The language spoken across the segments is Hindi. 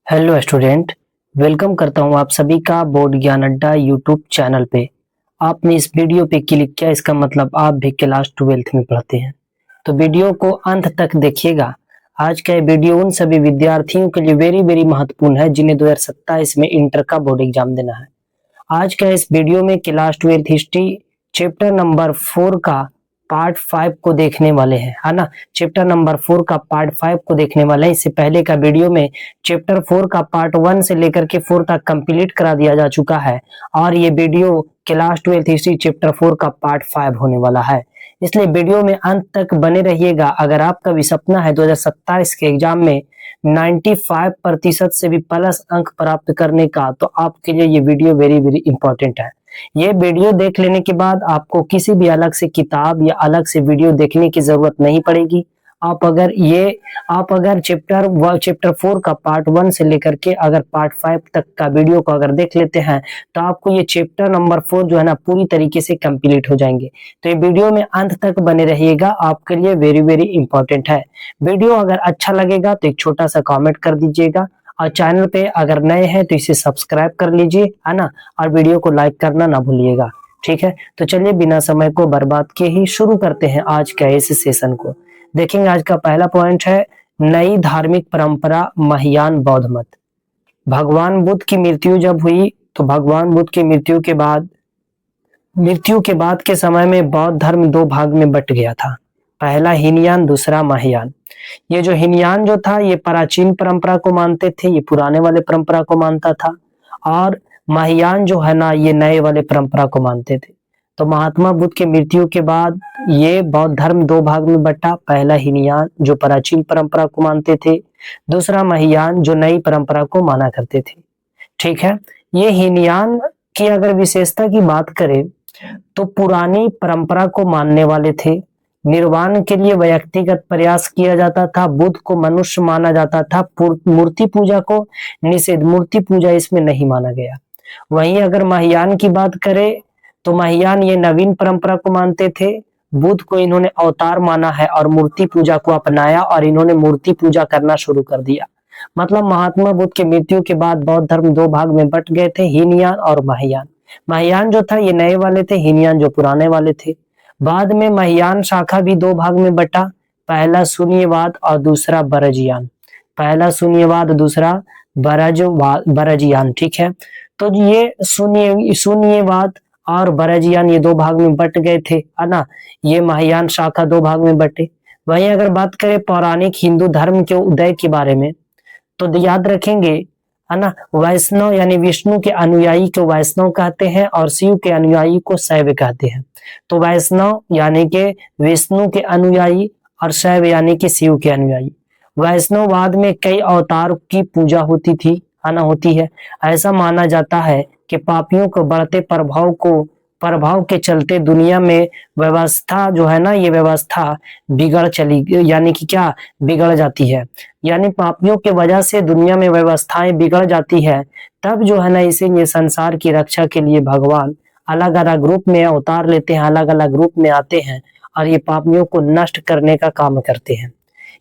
Hello student. वेलकम करता हूं आप सभी का बोर्ड ज्ञान अड्डा यूट्यूब चैनल पे। आपने इस वीडियो पे क्लिक किया, इसका मतलब आप भी क्लास 12th में पढ़ते हैं, तो वीडियो को अंत तक देखिएगा। आज का ये वीडियो उन सभी विद्यार्थियों के लिए वेरी वेरी महत्वपूर्ण है जिन्हें 2027 में इंटर का बोर्ड एग्जाम देना है। आज का इस वीडियो में class 12th history chapter number 4 का पार्ट 5 को देखने वाले हैं, है ना। चैप्टर नंबर 4 का पार्ट 5 को देखने वाले हैं। इससे पहले का वीडियो में चैप्टर 4 का पार्ट 1 से लेकर के 4 तक कंप्लीट करा दिया जा चुका है और ये video class 12th history chapter 4 का पार्ट 5 होने वाला है। इसलिए वीडियो में अंत तक बने रहिएगा। अगर आपका भी सपना है 2027 के एग्जाम में 95% से भी प्लस अंक प्राप्त करने का, तो आपके लिए ये वीडियो वेरी वेरी इंपॉर्टेंट है। ये वीडियो देख लेने के बाद आपको किसी भी अलग से किताब या अलग से वीडियो देखने की जरूरत नहीं पड़ेगी। आप अगर चैप्टर 4 का पार्ट 1 से लेकर के अगर पार्ट 5 तक का वीडियो को अगर देख लेते हैं तो आपको ये चैप्टर नंबर 4 जो है ना पूरी तरीके से कंप्लीट हो जाएंगे। तो ये वीडियो में अंत तक बने रहिएगा, आपके लिए वेरी वेरी इंपॉर्टेंट है। वीडियो अगर अच्छा लगेगा तो एक छोटा सा कमेंट कर दीजिएगा और चैनल पे अगर नए हैं तो इसे सब्सक्राइब कर लीजिए, है ना। और वीडियो को लाइक करना ना भूलिएगा, ठीक है। तो चलिए बिना समय को बर्बाद किए ही शुरू करते हैं आज का इस सेशन को। देखेंगे आज का पहला पॉइंट है नई धार्मिक परंपरा महायान बौद्ध मत। भगवान बुद्ध की मृत्यु जब हुई तो भगवान बुद्ध की मृत्यु के बाद के समय में बौद्ध धर्म दो भाग में बट गया था। पहला हीनयान, दूसरा महायान। ये जो हीनयान जो था ये प्राचीन परंपरा को मानते थे, ये पुराने वाले परंपरा को मानता था, और महायान जो है ना ये नए वाले परंपरा को मानते थे। तो महात्मा बुद्ध के मृत्यु के बाद ये बौद्ध धर्म दो भाग में बटा। पहला हीनयान जो प्राचीन परंपरा को मानते थे, दूसरा महायान जो नई परंपरा को माना करते थे, ठीक है। ये हीनयान की अगर विशेषता की बात करें तो पुरानी परंपरा को मानने वाले थे। निर्वाण के लिए व्यक्तिगत प्रयास किया जाता था। बुद्ध को मनुष्य माना जाता था। मूर्ति पूजा को निषेध, मूर्ति पूजा इसमें नहीं माना गया। वहीं अगर महायान की बात करें तो महायान ये नवीन परंपरा को मानते थे। बुद्ध को इन्होंने अवतार माना है और मूर्ति पूजा को अपनाया और इन्होंने मूर्ति पूजा करना शुरू कर दिया। मतलब महात्मा बुद्ध के मृत्यु के बाद बौद्ध धर्म दो भाग में बट गए थे, हीनयान और महायान। महायान जो था ये नए वाले थे, हीनयान जो पुराने वाले थे। बाद में महायान शाखा भी दो भाग में बटा। पहला शून्यवाद और दूसरा बरजियान। पहला शून्यवाद, दूसरा बरजियान, ठीक है। तो ये शून्यवाद और बरजियान ये दो भाग में बट गए थे, है ना। ये महायान शाखा दो भाग में बटे। वहीं अगर बात करें पौराणिक हिंदू धर्म के उदय के बारे में तो याद रखेंगे, है ना। वैष्णव यानी विष्णु के अनुयायी को वैष्णव कहते हैं और शिव के अनुयायी को शैव कहते हैं। तो वैष्णव यानी के विष्णु के अनुयायी और शैव यानी कि शिव के अनुयायी। वैष्णववाद में कई अवतार की पूजा होती थी, है ना, होती है। ऐसा माना जाता है कि पापियों को बढ़ते प्रभाव के चलते दुनिया में व्यवस्था जो है ना ये व्यवस्था बिगड़ चली, यानी कि क्या बिगड़ जाती है, यानी पापियों के वजह से दुनिया में व्यवस्थाएं बिगड़ जाती है। तब जो है ना इसे ये संसार की रक्षा के लिए भगवान अलग अलग रूप में अवतार लेते हैं, अलग अलग रूप में आते हैं और ये पापियों को नष्ट करने का काम करते हैं।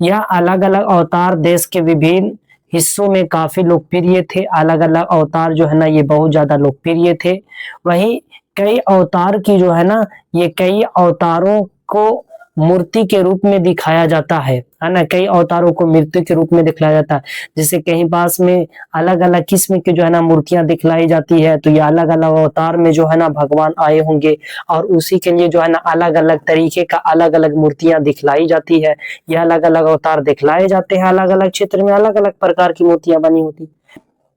यह अलग अलग अवतार देश के विभिन्न हिस्सों में काफी लोकप्रिय थे। अलग अलग अवतार जो है ना ये बहुत ज्यादा लोकप्रिय थे। वहीं कई अवतार की जो है ना ये कई अवतारों को मूर्ति के रूप में दिखाया जाता है ना। कई अवतारों को मूर्ति के रूप में दिखलाया जाता है। जैसे कहीं पास में अलग अलग किस्म की जो है ना मूर्तियां दिखलाई जाती है, तो ये अलग अलग अवतार में जो है ना भगवान आए होंगे और उसी के लिए जो है ना अलग अलग तरीके का अलग अलग मूर्तियां दिखलाई जाती है। ये अलग अलग अवतार दिखलाए जाते हैं, अलग अलग क्षेत्र में अलग अलग प्रकार की मूर्तियां बनी होती।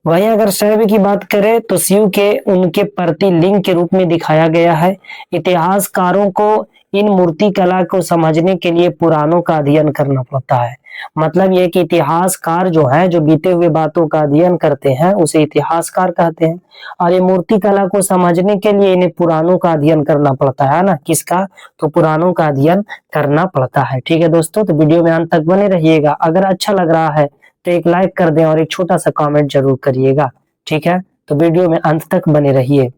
वहीं अगर शैव की बात करें तो शिव के उनके प्रतिलिंग के रूप में दिखाया गया है। इतिहासकारों को इन मूर्ति कला को समझने के लिए पुराणों का अध्ययन करना पड़ता है। मतलब ये कि इतिहासकार जो है जो बीते हुए बातों का अध्ययन करते हैं उसे इतिहासकार कहते हैं। और ये मूर्ति कला को समझने के लिए इन्हें पुराणों का अध्ययन करना पड़ता है ना। किसका? तो पुराणों का अध्ययन करना पड़ता है। ठीक है दोस्तों, तो वीडियो में अंत तक बने रहिएगा। अगर अच्छा लग रहा है तो एक लाइक कर दें और एक छोटा सा कमेंट जरूर करिएगा, ठीक है। तो वीडियो में अंत तक बने रहिए।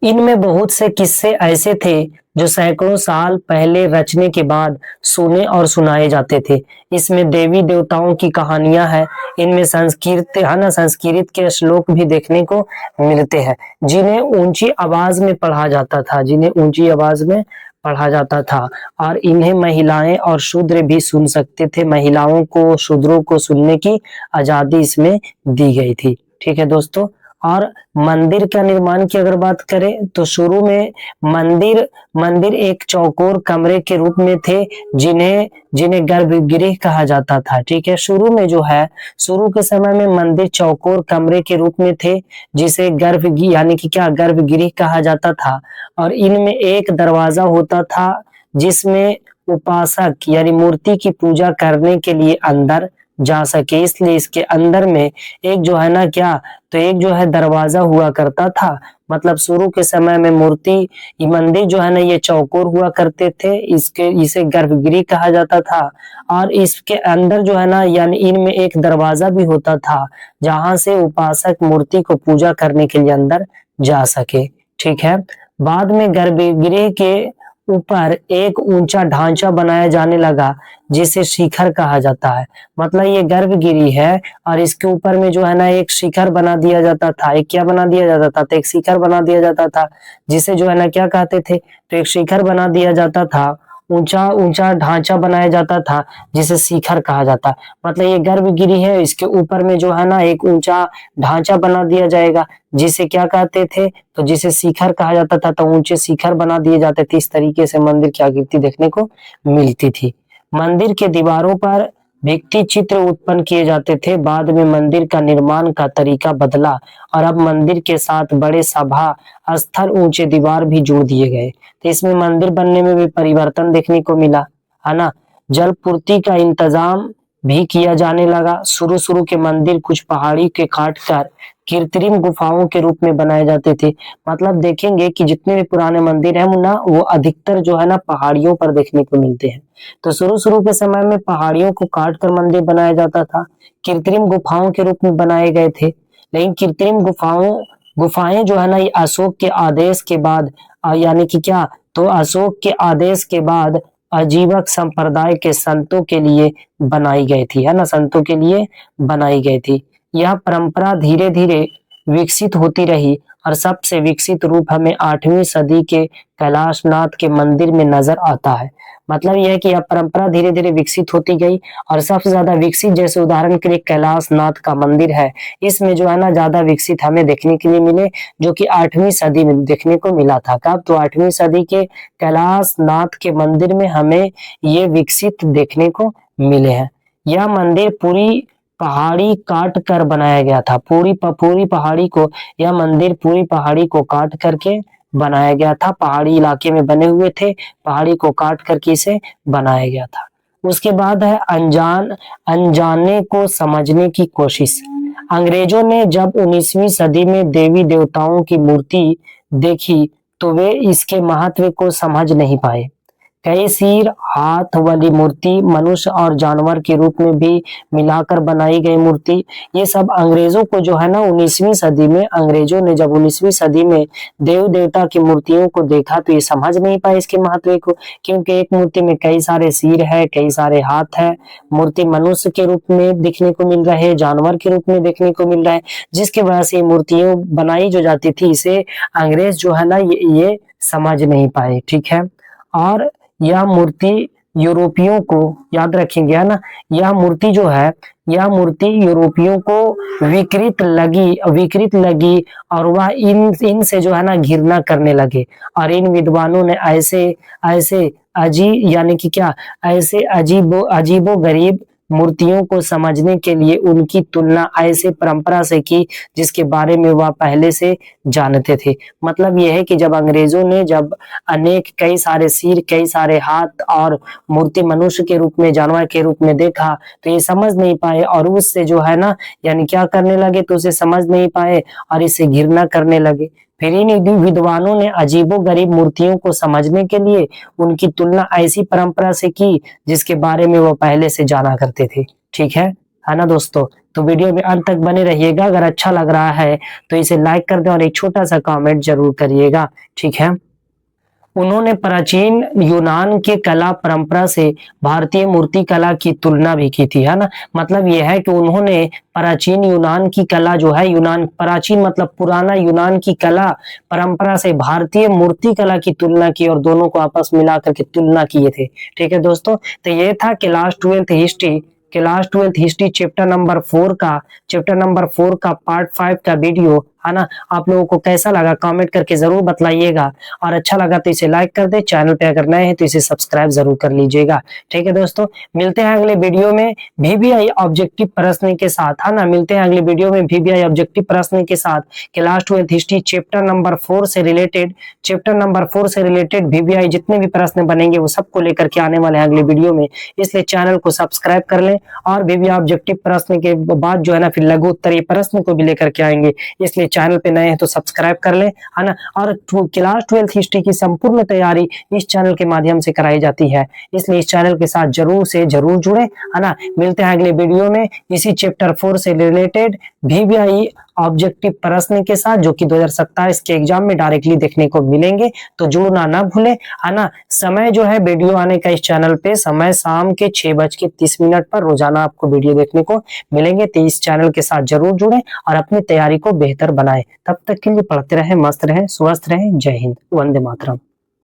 इनमें बहुत से किस्से ऐसे थे जो सैकड़ों साल पहले रचने के बाद सुने और सुनाए जाते थे। इसमें देवी देवताओं की कहानियां हैं। इनमें संस्कृत है ना, संस्कृत के श्लोक भी देखने को मिलते हैं जिन्हें ऊंची आवाज में पढ़ा जाता था, जिन्हें ऊंची आवाज में पढ़ा जाता था। और इन्हें महिलाएं और शूद्र भी सुन सकते थे। महिलाओं को, शूद्रों को सुनने की आजादी इसमें दी गई थी। ठीक है दोस्तों। और मंदिर का निर्माण की अगर बात करें तो शुरू में मंदिर मंदिर एक चौकोर कमरे के रूप में थे जिन्हें जिन्हें गर्भगृह कहा जाता था। ठीक है, शुरू में जो है, शुरू के समय में मंदिर चौकोर कमरे के रूप में थे जिसे गर्भगृह यानी कि क्या, गर्भगृह कहा जाता था। और इनमें एक दरवाजा होता था जिसमें उपासक यानी मूर्ति की पूजा करने के लिए अंदर जा सके, इसलिए इसके अंदर में एक जो है ना क्या, तो एक जो है दरवाजा हुआ करता था। मतलब शुरू के समय में मूर्ति, ये मंदिर जो है ना ये चौकोर हुआ करते थे, इसे गर्भगृह कहा जाता था। और इसके अंदर जो है ना, यानी इनमें एक दरवाजा भी होता था जहां से उपासक मूर्ति को पूजा करने के लिए अंदर जा सके। ठीक है, बाद में गर्भगृह के ऊपर एक ऊंचा ढांचा बनाया जाने लगा जिसे शिखर कहा जाता है। मतलब ये गर्भगृह है और इसके ऊपर में जो है ना एक शिखर बना दिया जाता था। एक क्या बना दिया जाता था, तो एक शिखर बना दिया जाता था जिसे जो है ना क्या कहते थे, तो एक शिखर बना दिया जाता था। ऊंचा ऊंचा ढांचा बनाया जाता था जिसे शिखर कहा जाता। मतलब ये गर्भगृह है, इसके ऊपर में जो है ना एक ऊंचा ढांचा बना दिया जाएगा जिसे क्या कहते थे, तो जिसे शिखर कहा जाता था। तो ऊंचे शिखर बना दिए जाते थे। इस तरीके से मंदिर की आकृति देखने को मिलती थी। मंदिर के दीवारों पर भित्ति चित्र उत्पन्न किए जाते थे। बाद में मंदिर का निर्माण का तरीका बदला और अब मंदिर के साथ बड़े सभा स्थल, ऊंचे दीवार भी जोड़ दिए गए। तो इसमें मंदिर बनने में भी परिवर्तन देखने को मिला, है ना। जल पूर्ति का इंतजाम भी किया जाने लगा। शुरू शुरू के मंदिर कुछ पहाड़ी के काट कर कृत्रिम गुफाओं के रूप में बनाए जाते थे। मतलब देखेंगे कि जितने भी पुराने मंदिर हैं ना, वो अधिकतर जो है ना पहाड़ियों पर देखने को मिलते हैं। तो शुरू शुरू के समय में पहाड़ियों को काट कर मंदिर बनाया जाता था, कृत्रिम गुफाओं के रूप में बनाए गए थे। लेकिन कृत्रिम गुफाएं जो है ना, ये अशोक के आदेश के बाद यानी कि क्या, तो अशोक के आदेश के बाद अजीवक संप्रदाय के संतों के लिए बनाई गई थी, है ना, संतों के लिए बनाई गई थी। यह परंपरा धीरे धीरे विकसित होती रही और सबसे विकसित रूप हमें 8वीं सदी के कैलाशनाथ के मंदिर में नजर आता है। मतलब यह है कि यह परंपरा धीरे धीरे विकसित होती गई और सबसे ज्यादा विकसित, जैसे उदाहरण के लिए कैलाशनाथ का मंदिर है, इसमें जो है ना ज्यादा विकसित हमें देखने के लिए मिले, जो कि 8वीं सदी में देखने को मिला था। कब, तो 8वीं सदी के कैलाशनाथ के मंदिर में हमें ये विकसित देखने को मिले हैं। यह मंदिर पूरी पहाड़ी काट कर बनाया गया था। पूरी पहाड़ी को, यह मंदिर पूरी पहाड़ी को काट करके बनाया गया था। पहाड़ी इलाके में बने हुए थे, पहाड़ी को काट करके इसे बनाया गया था। उसके बाद है अनजाने को समझने की कोशिश। अंग्रेजों ने जब 19वीं सदी में देवी देवताओं की मूर्ति देखी तो वे इसके महत्व को समझ नहीं पाए। कई सिर, हाथ वाली मूर्ति मनुष्य और जानवर के रूप में भी मिलाकर बनाई गई मूर्ति, ये सब अंग्रेजों को जो है ना 19वीं सदी में, अंग्रेजों ने जब 19वीं सदी में देव देवता की मूर्तियों को देखा तो ये समझ नहीं पाए इसके महत्व को, क्योंकि एक मूर्ति में कई सारे सिर है, कई सारे हाथ है। मूर्ति मनुष्य के रूप में देखने को मिल रहा है, जानवर के रूप में देखने को मिल रहा है, जिसकी वजह से मूर्तियां बनाई जो जाती थी, इसे अंग्रेज जो है ना ये समझ नहीं पाए। ठीक है, और यह मूर्ति यूरोपियों को, याद रखेंगे, है ना, यह मूर्ति जो है, यह मूर्ति यूरोपियों को विकृत लगी और वह इनसे जो है ना घृणा करने लगे। और इन विद्वानों ने ऐसे ऐसे अजीब यानी कि क्या, ऐसे अजीबो गरीब मूर्तियों को समझने के लिए उनकी तुलना ऐसे परंपरा से की जिसके बारे में वह पहले से जानते थे। मतलब यह है कि जब अंग्रेजों ने जब कई सारे सिर, कई सारे हाथ और मूर्ति मनुष्य के रूप में, जानवर के रूप में देखा तो ये समझ नहीं पाए और उससे जो है ना यानी क्या करने लगे, तो उसे समझ नहीं पाए और इसे घृणा करने लगे। फिर इन विद्वानों ने अजीबो गरीब मूर्तियों को समझने के लिए उनकी तुलना ऐसी परंपरा से की जिसके बारे में वो पहले से जाना करते थे। ठीक है, है ना दोस्तों। तो वीडियो में अंत तक बने रहिएगा। अगर अच्छा लग रहा है तो इसे लाइक कर दें और एक छोटा सा कमेंट जरूर करिएगा, ठीक है। उन्होंने प्राचीन यूनान के कला परंपरा से भारतीय मूर्ति कला की तुलना भी की थी, है ना। मतलब यह है कि उन्होंने प्राचीन यूनान की कला जो है, यूनान प्राचीन मतलब पुराना यूनान की कला परंपरा से भारतीय मूर्ति कला की तुलना की और दोनों को आपस में मिला करके तुलना किए थे, ठीक है दोस्तों। तो ये था class 12th history chapter number 4 का पार्ट 5 का वीडियो, है ना। आप लोगों को कैसा लगा कमेंट करके जरूर बताइएगा, और अच्छा लगा तो इसे लाइक कर दे, चैनल पे अगर नए हैं तो इसे सब्सक्राइब जरूर कर लीजिएगा, ठीक है दोस्तों। मिलते हैं अगले वीडियो में वीवीआई ऑब्जेक्टिव प्रश्न के साथ, है ना। मिलते हैं अगले वीडियो में वीवीआई ऑब्जेक्टिव प्रश्न के साथ। Class 12th history chapter number 4 से रिलेटेड वीवीआई जितने भी प्रश्न बनेंगे वो सबको लेकर के आने वाले हैं अगले वीडियो में, इसलिए चैनल को सब्सक्राइब कर लें। और वीवीआई ऑब्जेक्टिव प्रश्न के बाद जो है ना फिर लघु उत्तरीय प्रश्न को भी लेकर के आएंगे, इसलिए चैनल पे नए हैं तो सब्सक्राइब कर लें, है ना। और क्लास 12th हिस्ट्री की संपूर्ण तैयारी इस चैनल के माध्यम से कराई जाती है, इसलिए इस चैनल के साथ जरूर से जरूर जुड़े, है ना। मिलते हैं अगले वीडियो में इसी चैप्टर 4 से रिलेटेड वीवीआई ऑब्जेक्टिव प्रश्न के साथ, जो कि 2027 के एग्जाम में डायरेक्टली देखने को मिलेंगे। तो जुड़ना ना भूले, है ना। समय जो है वीडियो आने का इस चैनल पे समय शाम के 6:30 पर रोजाना आपको वीडियो देखने को मिलेंगे। तो इस चैनल के साथ जरूर जुड़े और अपनी तैयारी को बेहतर बनाएं। तब तक के लिए पढ़ते रहें, मस्त रहें, स्वस्थ रहें। जय हिंद, वंदे मातरम।